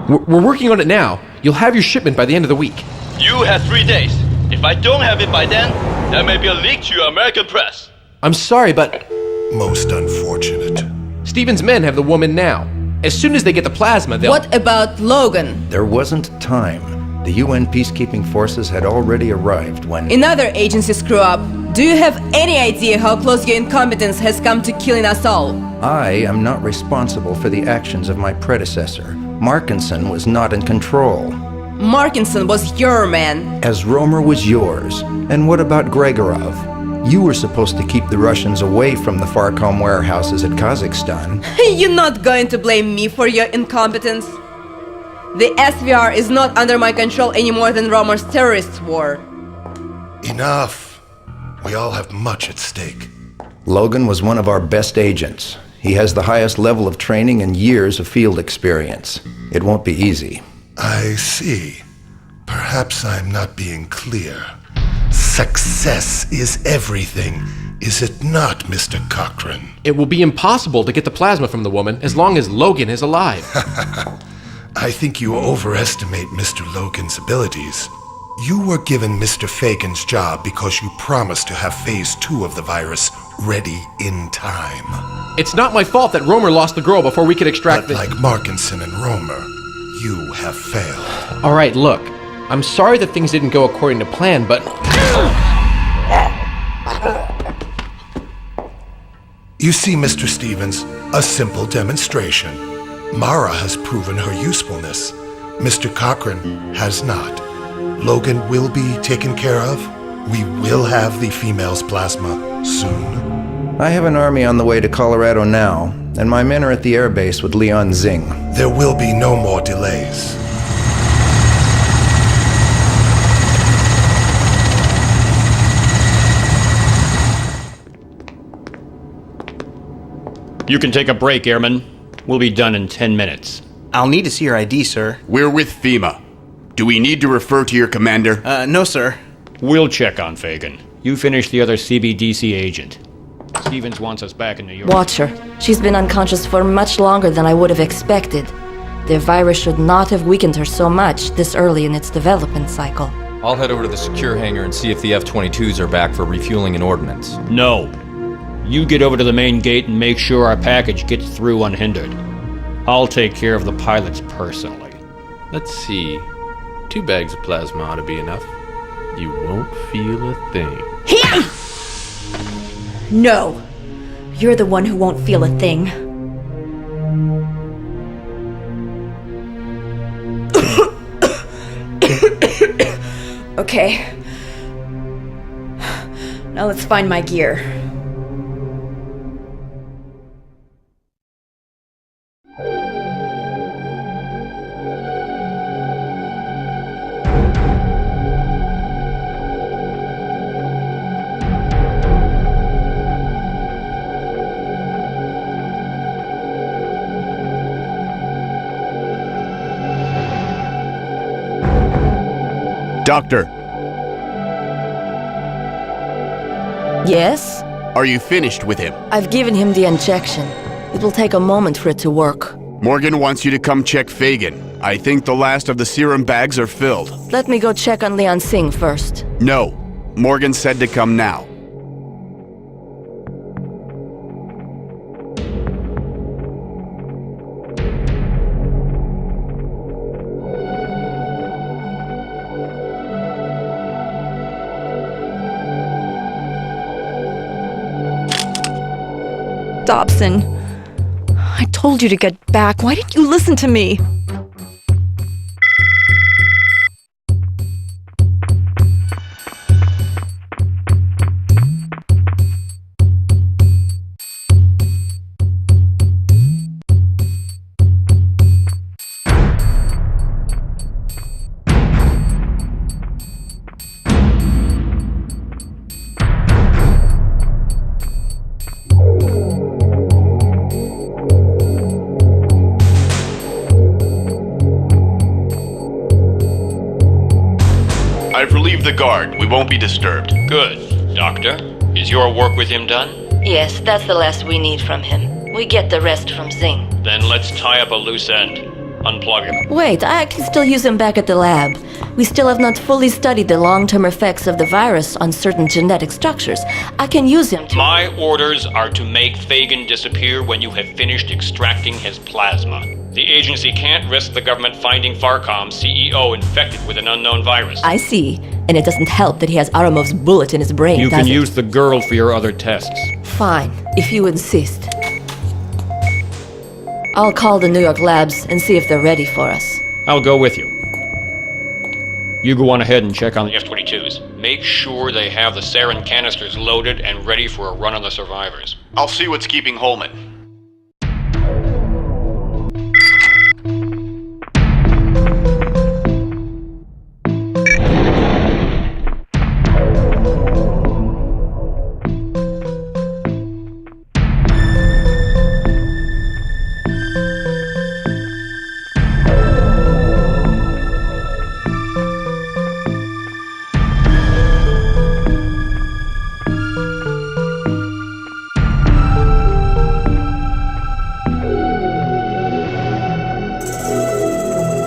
We're working on it now. You'll have your shipment by the end of the week. You have 3 days. If I don't have it by then, there may be a leak to your American press. I'm sorry, but... Most unfortunate. Steven's men have the woman now. As soon as they get the plasma, they'll... What about Logan? There wasn't time. The UN peacekeeping forces had already arrived when... Another agency screw-up. Do you have any idea how close your incompetence has come to killing us all? I am not responsible for the actions of my predecessor. Markinson was not in control. Markinson was your man. As Romer was yours. And what about Gregorov? You were supposed to keep the Russians away from the Farcom warehouses at Kazakhstan. You're not going to blame me for your incompetence. The SVR is not under my control any more than Romer's terrorist war. Enough. We all have much at stake. Logan was one of our best agents. He has the highest level of training and years of field experience. It won't be easy. I see. Perhaps I'm not being clear. Success is everything, is it not, Mr. Cochran? It will be impossible to get the plasma from the woman as long as Logan is alive. I think you overestimate Mr. Logan's abilities. You were given Mr. Fagan's job because you promised to have Phase 2 of the virus ready in time. It's not my fault that Romer lost the girl before we could extract But like Markinson and Romer, you have failed. All right, look. I'm sorry that things didn't go according to plan, but... You see, Mr. Stevens, a simple demonstration. Mara has proven her usefulness. Mr. Cochran has not. Logan will be taken care of. We will have the female's plasma soon. I have an army on the way to Colorado now, and my men are at the airbase with Leon Zing. There will be no more delays. You can take a break, Airman. We'll be done in 10 minutes. I'll need to see your ID, sir. We're with FEMA. Do we need to refer to your commander? No, sir. We'll check on Fagan. You finish the other CBDC agent. Stevens wants us back in New York. Watch her. She's been unconscious for much longer than I would have expected. The virus should not have weakened her so much this early in its development cycle. I'll head over to the secure hangar and see if the F-22s are back for refueling and ordnance. No. You get over to the main gate and make sure our package gets through unhindered. I'll take care of the pilots personally. Let's see. 2 bags of plasma ought to be enough. You won't feel a thing. Here! No. You're the one who won't feel a thing. Okay. Now let's find my gear. Doctor, Yes? are you finished with him? I've given him the injection. It will take a moment for it to work. Morgan wants you to come check Fagan. I think the last of the serum bags are filled. Let me go check on Leon Singh first. No, Morgan said to come now. Dobson, I told you to get back. Why didn't you listen to me? I've relieved the guard. We won't be disturbed. Good. Doctor, is your work with him done? Yes, that's the last we need from him. We get the rest from Zing. Then let's tie up a loose end. Unplug him. Wait, I can still use him back at the lab. We still have not fully studied the long-term effects of the virus on certain genetic structures. I can use him to... My orders are to make Fagin disappear when you have finished extracting his plasma. The agency can't risk the government finding Farcom's CEO infected with an unknown virus. I see. And it doesn't help that he has Aramov's bullet in his brain, You does can it? use the girl for your other tests. Fine, if you insist. I'll call the New York labs and see if they're ready for us. I'll go with you. You go on ahead and check on the F-22s. Make sure they have the sarin canisters loaded and ready for a run on the survivors. I'll see what's keeping Holman.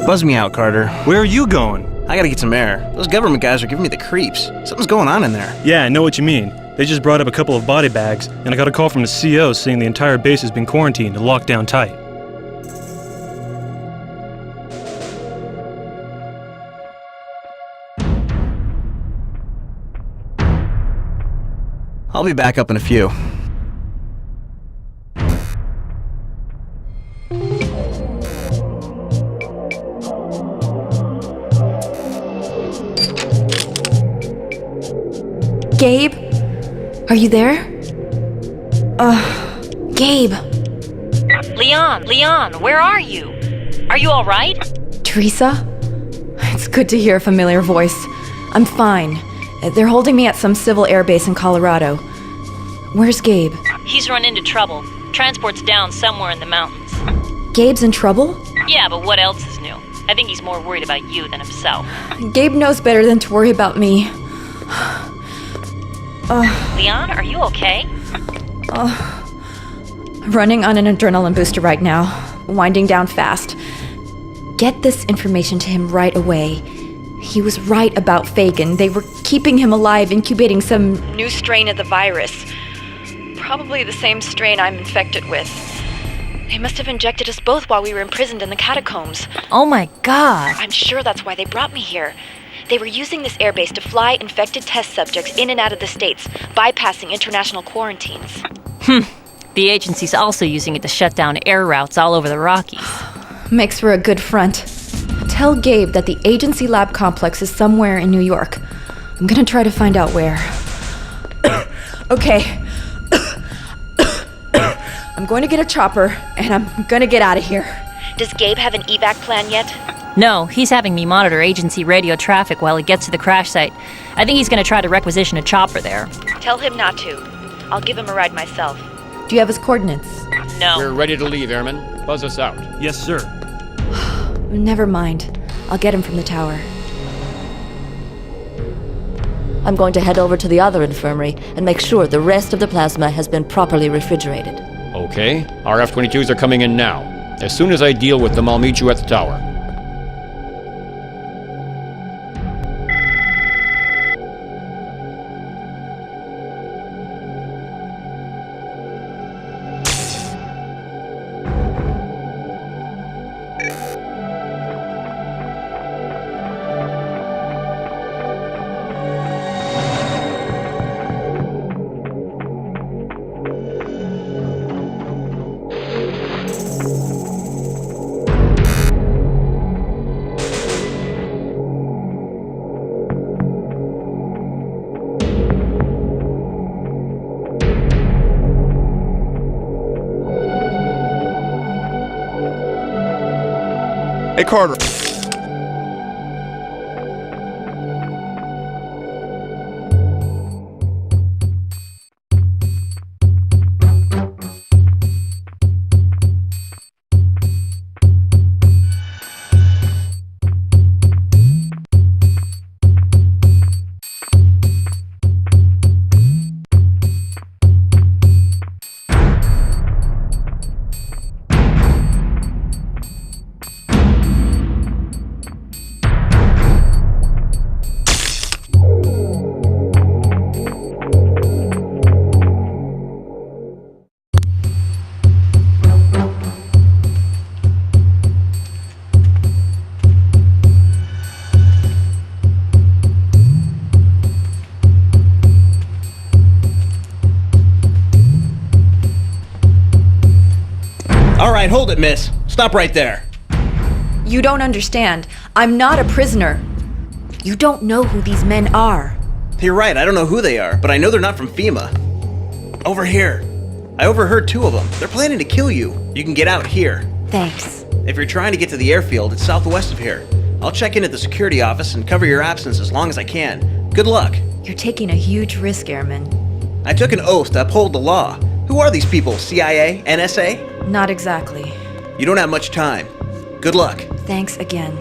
Buzz me out, Carter. Where are you going? I gotta get some air. Those government guys are giving me the creeps. Something's going on in there. Yeah, I know what you mean. They just brought up a couple of body bags, and I got a call from the CO saying the entire base has been quarantined and locked down tight. I'll be back up in a few. Gabe? Are you there? Gabe. Leon, where are you? Are you all right? Teresa? It's good to hear a familiar voice. I'm fine. They're holding me at some civil airbase in Colorado. Where's Gabe? He's run into trouble. Transport's down somewhere in the mountains. Gabe's in trouble? Yeah, but what else is new? I think he's more worried about you than himself. Gabe knows better than to worry about me. Leon, are you okay? Running on an adrenaline booster right now. Winding down fast. Get this information to him right away. He was right about Fagin. They were keeping him alive, incubating some new strain of the virus. Probably the same strain I'm infected with. They must have injected us both while we were imprisoned in the catacombs. Oh my god. I'm sure that's why they brought me here. They were using this airbase to fly infected test subjects in and out of the States, bypassing international quarantines. The agency's also using it to shut down air routes all over the Rockies. Makes for a good front. Tell Gabe that the agency lab complex is somewhere in New York. I'm gonna try to find out where. Okay. I'm going to get a chopper, and I'm gonna get out of here. Does Gabe have an evac plan yet? No, he's having me monitor agency radio traffic while he gets to the crash site. I think he's gonna try to requisition a chopper there. Tell him not to. I'll give him a ride myself. Do you have his coordinates? No. We're ready to leave, Airman. Buzz us out. Yes, sir. Never mind. I'll get him from the tower. I'm going to head over to the other infirmary and make sure the rest of the plasma has been properly refrigerated. Okay, our F-22s are coming in now. As soon as I deal with them, I'll meet you at the tower. Hey, Carter. Alright, hold it, miss. Stop right there. You don't understand. I'm not a prisoner. You don't know who these men are. You're right, I don't know who they are, but I know they're not from FEMA. Over here. I overheard 2 of them. They're planning to kill you. You can get out here. Thanks. If you're trying to get to the airfield, it's southwest of here. I'll check in at the security office and cover your absence as long as I can. Good luck. You're taking a huge risk, Airman. I took an oath to uphold the law. Who are these people? CIA? NSA? Not exactly. You don't have much time. Good luck. Thanks again.